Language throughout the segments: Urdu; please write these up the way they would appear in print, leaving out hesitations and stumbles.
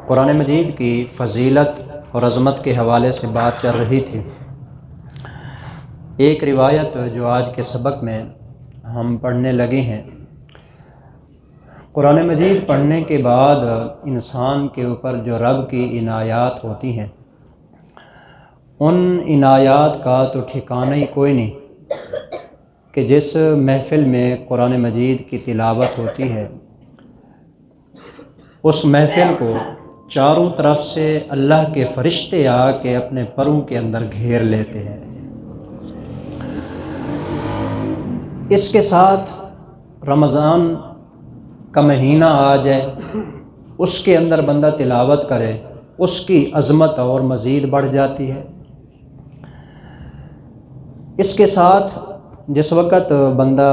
قرآن مجید کی فضیلت اور عظمت کے حوالے سے بات چل رہی تھی۔ ایک روایت جو آج کے سبق میں ہم پڑھنے لگے ہیں، قرآن مجید پڑھنے کے بعد انسان کے اوپر جو رب کی عنایات ہوتی ہیں، ان عنایات کا تو ٹھکانہ ہی کوئی نہیں کہ جس محفل میں قرآن مجید کی تلاوت ہوتی ہے، اس محفل کو چاروں طرف سے اللہ کے فرشتے آ کے اپنے پروں کے اندر گھیر لیتے ہیں۔ اس کے ساتھ رمضان کا مہینہ آ جائے، اس کے اندر بندہ تلاوت کرے، اس کی عظمت اور مزید بڑھ جاتی ہے۔ اس کے ساتھ جس وقت بندہ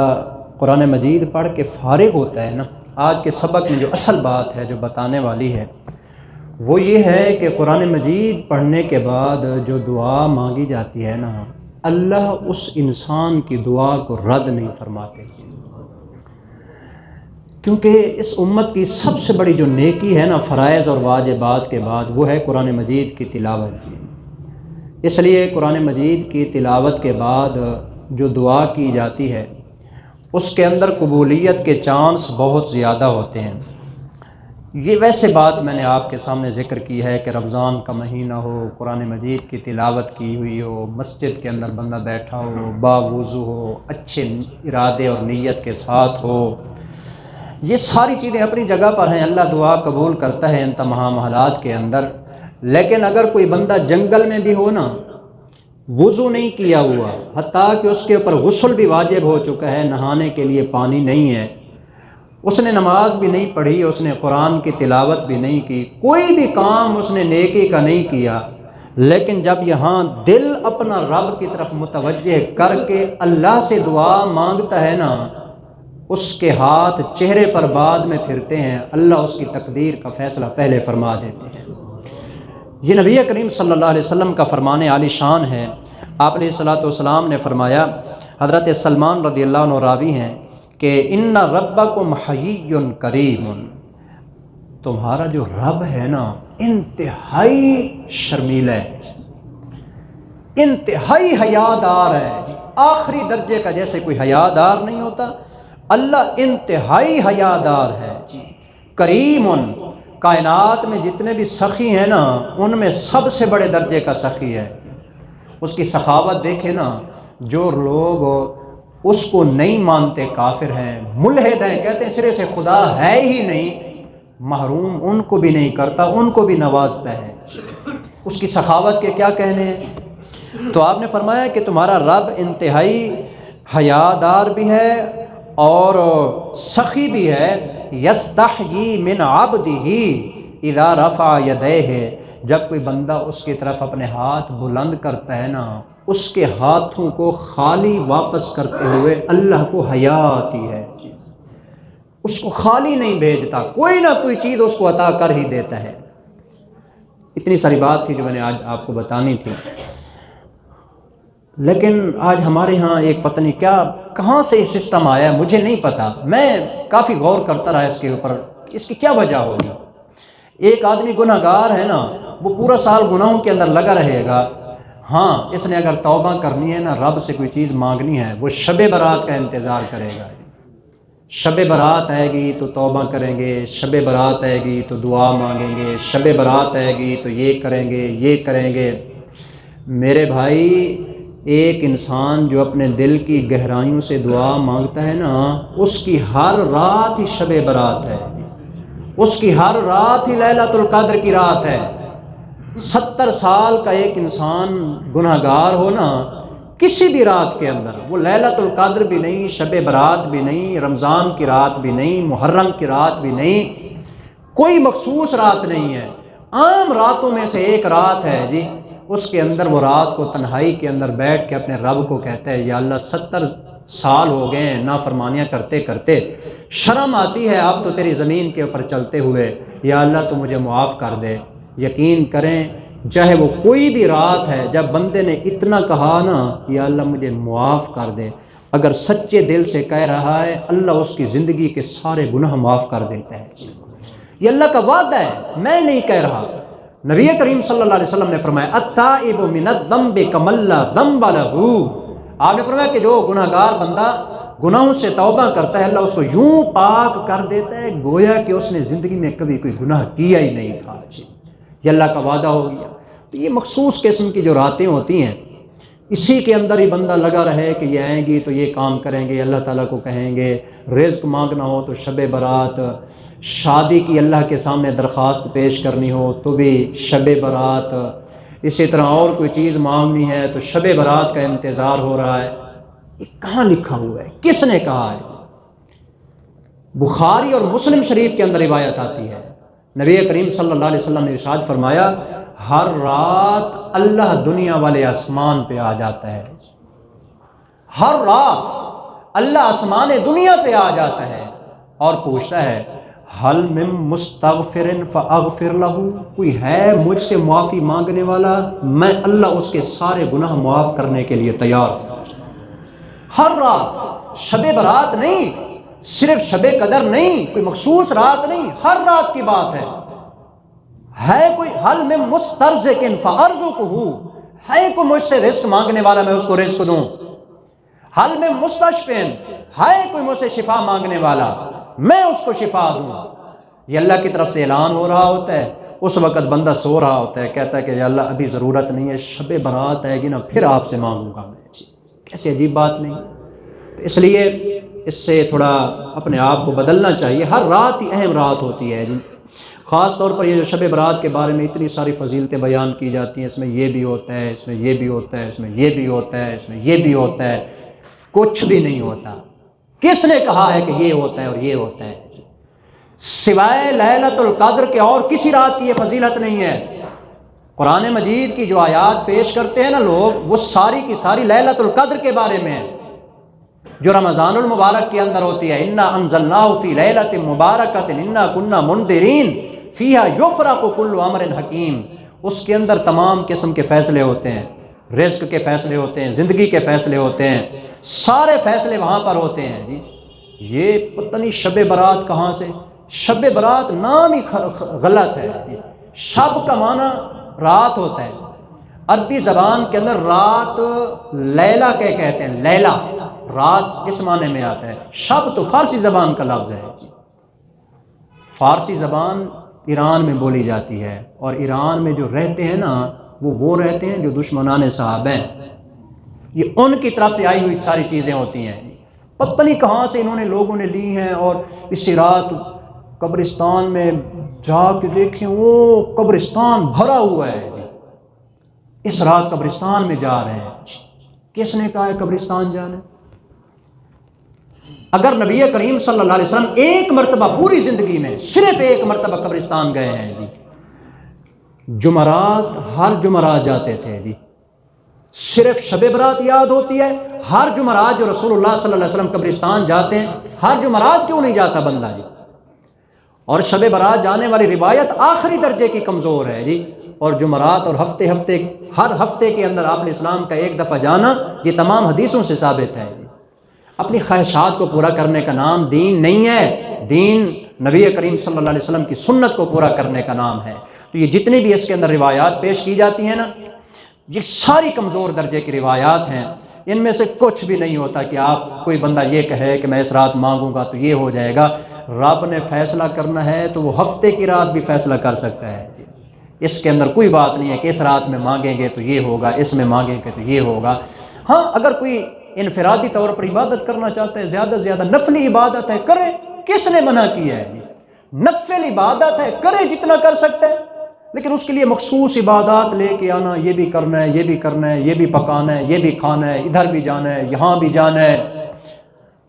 قرآن مجید پڑھ کے فارغ ہوتا ہے نا، آج کے سبق میں جو اصل بات ہے جو بتانے والی ہے وہ یہ ہے کہ قرآن مجید پڑھنے کے بعد جو دعا مانگی جاتی ہے نا، اللہ اس انسان کی دعا کو رد نہیں فرماتے، کیونکہ اس امت کی سب سے بڑی جو نیکی ہے نا فرائض اور واجبات کے بعد، وہ ہے قرآن مجید کی تلاوت۔ اس لیے قرآن مجید کی تلاوت کے بعد جو دعا کی جاتی ہے اس کے اندر قبولیت کے چانس بہت زیادہ ہوتے ہیں۔ یہ ویسے بات میں نے آپ کے سامنے ذکر کی ہے کہ رمضان کا مہینہ ہو، قرآن مجید کی تلاوت کی ہوئی ہو، مسجد کے اندر بندہ بیٹھا ہو، باوضو ہو، اچھے ارادے اور نیت کے ساتھ ہو، یہ ساری چیزیں اپنی جگہ پر ہیں، اللہ دعا قبول کرتا ہے ان تمام حالات کے اندر۔ لیکن اگر کوئی بندہ جنگل میں بھی ہو نا، وضو نہیں کیا ہوا، حتیٰ کہ اس کے اوپر غسل بھی واجب ہو چکا ہے، نہانے کے لیے پانی نہیں ہے، اس نے نماز بھی نہیں پڑھی، اس نے قرآن کی تلاوت بھی نہیں کی، کوئی بھی کام اس نے نیکی کا نہیں کیا، لیکن جب یہاں دل اپنا رب کی طرف متوجہ کر کے اللہ سے دعا مانگتا ہے نا، اس کے ہاتھ چہرے پر بعد میں پھرتے ہیں، اللہ اس کی تقدیر کا فیصلہ پہلے فرما دیتے ہیں۔ یہ نبی کریم صلی اللہ علیہ وسلم کا فرمان عالی شان ہے۔ آپ علیہ الصلوۃ والسلام نے فرمایا، حضرت سلمان رضی اللہ عنہ راوی ہیں کہ ان ربکم حیی کریم، تمہارا جو رب ہے نا انتہائی شرمیلا ہے، انتہائی حیادار ہے، آخری درجے کا جیسے کوئی حیادار نہیں ہوتا، اللہ انتہائی حیادار ہے جی۔ کریم، کائنات میں جتنے بھی سخی ہیں نا ان میں سب سے بڑے درجے کا سخی ہے۔ اس کی سخاوت دیکھیں نا، جو لوگ اس کو نہیں مانتے کافر ہیں، ملحد ہیں، کہتے ہیں سرے سے خدا ہے ہی نہیں، محروم ان کو بھی نہیں کرتا، ان کو بھی نوازتا ہے۔ اس کی سخاوت کے کیا کہنے ہیں؟ تو آپ نے فرمایا کہ تمہارا رب انتہائی حیادار بھی ہے اور سخی بھی ہے، یستحیی من عبدہ اذا رفع یدیہ، جب کوئی بندہ اس کی طرف اپنے ہاتھ بلند کرتا ہے نا، اس کے ہاتھوں کو خالی واپس کرتے ہوئے اللہ کو حیا آتی ہے، اس کو خالی نہیں بھیجتا، کوئی نہ کوئی چیز اس کو عطا کر ہی دیتا ہے۔ اتنی ساری بات تھی جو میں نے آج آپ کو بتانی تھی، لیکن آج ہمارے ہاں ایک پتہ نہیں کیا کہاں سے یہ سسٹم آیا ہے، مجھے نہیں پتا، میں کافی غور کرتا رہا اس کے اوپر، اس کی کیا وجہ ہوگی۔ ایک آدمی گناہ گار ہے نا، وہ پورا سال گناہوں کے اندر لگا رہے گا، ہاں اس نے اگر توبہ کرنی ہے نا، رب سے کوئی چیز مانگنی ہے، وہ شب برات کا انتظار کرے گا، شب برات آئے گی تو توبہ کریں گے، شب برات آئے گی تو دعا مانگیں گے، شب برات آئے گی تو یہ کریں گے، یہ کریں گے۔ میرے بھائی، ایک انسان جو اپنے دل کی گہرائیوں سے دعا مانگتا ہے نا، اس کی ہر رات ہی شب برات ہے، اس کی ہر رات ہی لیلۃ القدر کی رات ہے۔ 70 سال کا ایک انسان گناہ گار ہو نا، کسی بھی رات کے اندر، وہ لیلۃ القدر بھی نہیں، شب برات بھی نہیں، رمضان کی رات بھی نہیں، محرم کی رات بھی نہیں، کوئی مخصوص رات نہیں ہے، عام راتوں میں سے ایک رات ہے جی، اس کے اندر وہ رات کو تنہائی کے اندر بیٹھ کے اپنے رب کو کہتا ہے، یا اللہ 70 سال ہو گئے ہیں نافرمانیاں کرتے کرتے، شرم آتی ہے اب تو تیری زمین کے اوپر چلتے ہوئے، یا اللہ تو مجھے معاف کر دے۔ یقین کریں چاہے وہ کوئی بھی رات ہے، جب بندے نے اتنا کہا نا، یا اللہ مجھے معاف کر دے، اگر سچے دل سے کہہ رہا ہے، اللہ اس کی زندگی کے سارے گناہ معاف کر دیتا ہے۔ یہ اللہ کا وعدہ ہے، میں نہیں کہہ رہا۔ نبی کریم صلی اللہ علیہ وسلم نے فرمایا التائب من الذنب کمن لا ذنب لہ، آپ نے فرمایا کہ جو گناہ گار بندہ گناہوں سے توبہ کرتا ہے، اللہ اس کو یوں پاک کر دیتا ہے گویا کہ اس نے زندگی میں کبھی کوئی گناہ کیا ہی نہیں تھا۔ یہ اللہ کا وعدہ ہو گیا۔ تو یہ مخصوص قسم کی جو راتیں ہوتی ہیں، اسی کے اندر ہی بندہ لگا رہے کہ یہ آئیں گی تو یہ کام کریں گے، اللہ تعالیٰ کو کہیں گے، رزق مانگنا ہو تو شب برات، شادی کی اللہ کے سامنے درخواست پیش کرنی ہو تو بھی شب برات، اسی طرح اور کوئی چیز مانگنی ہے تو شب برات کا انتظار ہو رہا ہے۔ یہ کہاں لکھا ہوا ہے؟ کس نے کہا ہے؟ بخاری اور مسلم شریف کے اندر روایت آتی ہے، نبی کریم صلی اللہ علیہ وسلم نے ارشاد فرمایا ہر رات اللہ دنیا والے آسمان پہ آ جاتا ہے، ہر رات اللہ آسمان دنیا پہ آ جاتا ہے اور پوچھتا ہے حل من مستغفر فاغفر لہ، کوئی ہے مجھ سے معافی مانگنے والا، میں اللہ اس کے سارے گناہ معاف کرنے کے لیے تیار ہوں۔ ہر رات، شب برات نہیں، صرف شب قدر نہیں، کوئی مخصوص رات نہیں، ہر رات کی بات ہے کوئی حل من مسترزق فارزقہ، ہے کوئی مجھ سے رزق مانگنے والا میں اس کو رزق دوں، حل من مستشفین، ہے کوئی مجھ سے شفا مانگنے والا میں اس کو شفا دوں۔ یہ اللہ کی طرف سے اعلان ہو رہا ہوتا ہے، اس وقت بندہ سو رہا ہوتا ہے، کہتا ہے کہ یا اللہ ابھی ضرورت نہیں ہے، شب برات آئے گی نا پھر آپ سے مانگوں گا میں۔ کیسی عجیب بات نہیں؟ تو اس لیے اس سے تھوڑا اپنے آپ کو بدلنا چاہیے۔ ہر رات ہی اہم رات ہوتی ہے جی، خاص طور پر یہ جو شب برات کے بارے میں اتنی ساری فضیلتیں بیان کی جاتی ہیں، اس میں یہ بھی ہوتا ہے، اس میں یہ بھی ہوتا ہے، اس میں یہ بھی ہوتا ہے، اس میں یہ بھی ہوتا ہے، کچھ بھی نہیں ہوتا۔ کس نے کہا ہے کہ یہ ہوتا ہے اور یہ ہوتا ہے؟ سوائے لیلۃ القدر کے اور کسی رات کی یہ فضیلت نہیں ہے۔ قرآن مجید کی جو آیات پیش کرتے ہیں نا لوگ، وہ ساری کی ساری لیلۃ القدر کے بارے میں ہے، جو رمضان المبارک کے اندر ہوتی ہے۔ انا انزلناہ فی لیلۃ مبارکۃ انا کنا منذرین فیہا یفرق کل امر حکیم، اس کے اندر تمام قسم کے فیصلے ہوتے ہیں، رزق کے فیصلے ہوتے ہیں، زندگی کے فیصلے ہوتے ہیں، سارے فیصلے وہاں پر ہوتے ہیں جی۔ یہ پتہ نہیں شب برات کہاں سے؟ شب برات نام ہی غلط ہے جی۔ شب کا معنی رات ہوتا ہے، عربی زبان کے اندر رات لیلہ کے کہتے ہیں، لیلہ رات اس معنی میں آتا ہے۔ شب تو فارسی زبان کا لفظ ہے جی، فارسی زبان ایران میں بولی جاتی ہے، اور ایران میں جو رہتے ہیں نا وہ رہتے ہیں جو دشمنان صحابہ ہیں، یہ ان کی طرف سے آئی ہوئی ساری چیزیں ہوتی ہیں۔ پتہ نہیں کہاں سے انہوں نے لوگوں نے لی ہیں، اور اسی رات قبرستان میں جا کے دیکھیں وہ قبرستان بھرا ہوا ہے جی، اس رات قبرستان میں جا رہے ہیں۔ کس نے کہا ہے قبرستان جانا؟ اگر نبی کریم صلی اللہ علیہ وسلم ایک مرتبہ پوری زندگی میں صرف ایک مرتبہ قبرستان گئے ہیں جی، جمعرات ہر جمعرات جاتے تھے جی، صرف شب برات یاد ہوتی ہے، ہر جمعرات جو رسول اللہ صلی اللہ علیہ وسلم قبرستان جاتے ہیں، ہر جمعرات کیوں نہیں جاتا بندہ جی؟ اور شب برات جانے والی روایت آخری درجے کی کمزور ہے جی، اور جمعرات اور ہر ہفتے کے اندر آپ نے اسلام کا ایک دفعہ جانا، یہ تمام حدیثوں سے ثابت ہے جی۔ اپنی خواہشات کو پورا کرنے کا نام دین نہیں ہے، دین نبی کریم صلی اللہ علیہ وسلم کی سنت کو پورا کرنے کا نام ہے۔ تو یہ جتنی بھی اس کے اندر روایات پیش کی جاتی ہیں نا، یہ ساری کمزور درجے کی روایات ہیں، ان میں سے کچھ بھی نہیں ہوتا کہ آپ کوئی بندہ یہ کہے کہ میں اس رات مانگوں گا تو یہ ہو جائے گا۔ رب نے فیصلہ کرنا ہے تو وہ ہفتے کی رات بھی فیصلہ کر سکتا ہے، اس کے اندر کوئی بات نہیں ہے کہ اس رات میں مانگیں گے تو یہ ہوگا، اس میں مانگیں گے تو یہ ہوگا۔ ہاں اگر کوئی انفرادی طور پر عبادت کرنا چاہتا ہے، زیادہ سے زیادہ نفلی عبادت ہے کرے، کس نے منع کیا ہے؟ نفل عبادت ہے کرے جتنا کر سکتا ہے، لیکن اس کے لیے مخصوص عبادات لے کے آنا، یہ بھی کرنا ہے، یہ بھی کرنا ہے، یہ بھی پکانا ہے، یہ بھی کھانا ہے، ادھر بھی جانا ہے، یہاں بھی جانا ہے،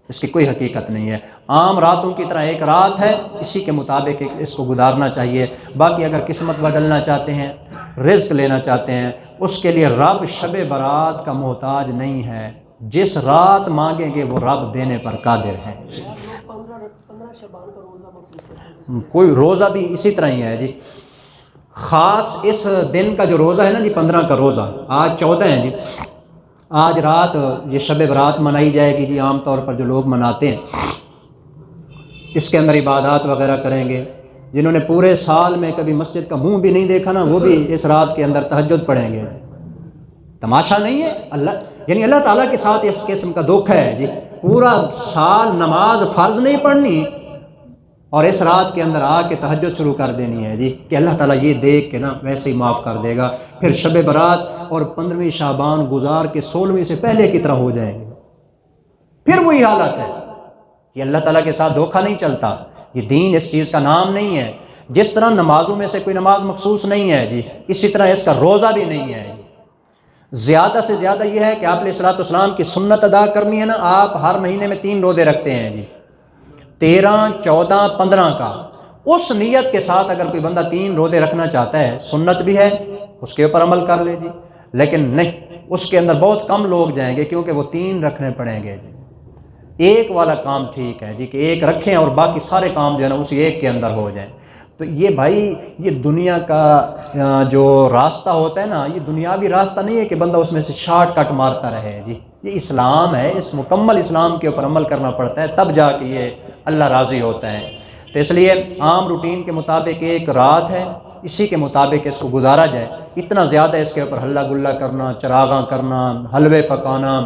اس کی کوئی حقیقت نہیں ہے۔ عام راتوں کی طرح ایک رات ہے، اسی کے مطابق اس کو گزارنا چاہیے۔ باقی اگر قسمت بدلنا چاہتے ہیں، رزق لینا چاہتے ہیں، اس کے لیے رب شب برات کا محتاج نہیں ہے، جس رات مانگیں گے وہ رب دینے پر قادر ہے۔ کوئی روزہ بھی اسی طرح ہی ہے جی، خاص اس دن کا جو روزہ ہے نا جی، 15 کا روزہ، آج 14 ہے جی، آج رات یہ شب برات منائی جائے گی جی، عام طور پر جو لوگ مناتے ہیں اس کے اندر عبادات وغیرہ کریں گے، جنہوں نے پورے سال میں کبھی مسجد کا منہ بھی نہیں دیکھا نا، وہ بھی اس رات کے اندر تہجد پڑھیں گے۔ تماشا نہیں ہے یعنی اللہ تعالیٰ کے ساتھ اس قسم کا دھوکہ ہے جی، پورا سال نماز فرض نہیں پڑھنی اور اس رات کے اندر آ کے تہجد شروع کر دینی ہے جی کہ اللہ تعالیٰ یہ دیکھ کے نا ویسے ہی معاف کر دے گا، پھر شب برات اور 15ویں شعبان گزار کے 16ویں سے پہلے کی طرح ہو جائیں گے، پھر وہی حالت ہے۔ یہ اللہ تعالیٰ کے ساتھ دھوکہ نہیں چلتا، یہ دین اس چیز کا نام نہیں ہے۔ جس طرح نمازوں میں سے کوئی نماز مخصوص نہیں ہے جی، اسی طرح اس کا روزہ بھی نہیں ہے۔ زیادہ سے زیادہ یہ ہے کہ آپ علیہ الصلوۃ والسلام کی سنت ادا کرنی ہے نا، آپ ہر مہینے میں 3 روزے رکھتے ہیں جی، 13، 14، 15 کا۔ اس نیت کے ساتھ اگر کوئی بندہ 3 روزے رکھنا چاہتا ہے، سنت بھی ہے، اس کے اوپر عمل کر لے جی، لیکن نہیں، اس کے اندر بہت کم لوگ جائیں گے کیونکہ وہ 3 رکھنے پڑیں گے جی۔ ایک والا کام ٹھیک ہے جی کہ ایک رکھیں اور باقی سارے کام جو ہے نا اسی ایک کے اندر ہو جائیں۔ تو یہ بھائی یہ دنیا کا جو راستہ ہوتا ہے نا، یہ دنیاوی راستہ نہیں ہے کہ بندہ اس میں سے شارٹ کٹ مارتا رہے جی، یہ اسلام ہے، اس مکمل اسلام کے اوپر عمل کرنا پڑتا ہے، تب جا کے یہ اللہ راضی ہوتا ہے۔ تو اس لیے عام روٹین کے مطابق ایک رات ہے، اسی کے مطابق اس کو گزارا جائے۔ اتنا زیادہ اس کے اوپر ہلہ گلہ کرنا، چراغاں کرنا، حلوے پکانا،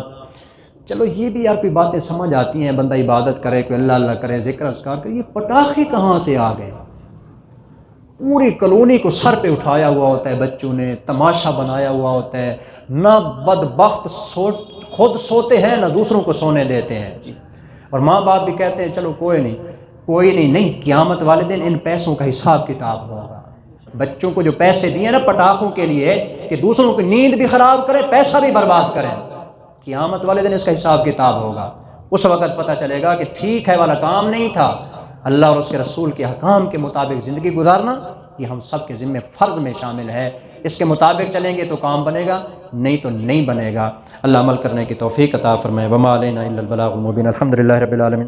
چلو یہ بھی یار کوئی باتیں سمجھ آتی ہیں، بندہ عبادت کرے، کوئی اللہ اللہ کرے، ذکر اذکار کرے، یہ پٹاخے کہاں سے آ گئے؟ پوری کالونی کو سر پہ اٹھایا ہوا ہوتا ہے بچوں نے، تماشا بنایا ہوا ہوتا ہے، نہ بدبخت خود سوتے ہیں نہ دوسروں کو سونے دیتے ہیں جی، اور ماں باپ بھی کہتے ہیں چلو کوئی نہیں، قیامت والے دن ان پیسوں کا حساب کتاب ہوگا۔ بچوں کو جو پیسے دیے نا پٹاخوں کے لیے کہ دوسروں کی نیند بھی خراب کریں، پیسہ بھی برباد کریں، قیامت والے دن اس کا حساب کتاب ہوگا۔ اس وقت پتہ چلے گا کہ ٹھیک ہے والا کام نہیں تھا۔ اللہ اور اس کے رسول کے احکام کے مطابق زندگی گزارنا یہ ہم سب کے ذمہ فرض میں شامل ہے۔ اس کے مطابق چلیں گے تو کام بنے گا، نہیں تو نہیں بنے گا۔ اللہ عمل کرنے کی توفیق عطا فرمائے۔ وما علینا الا البلاغ المبین۔ الحمدللہ رب العالمین۔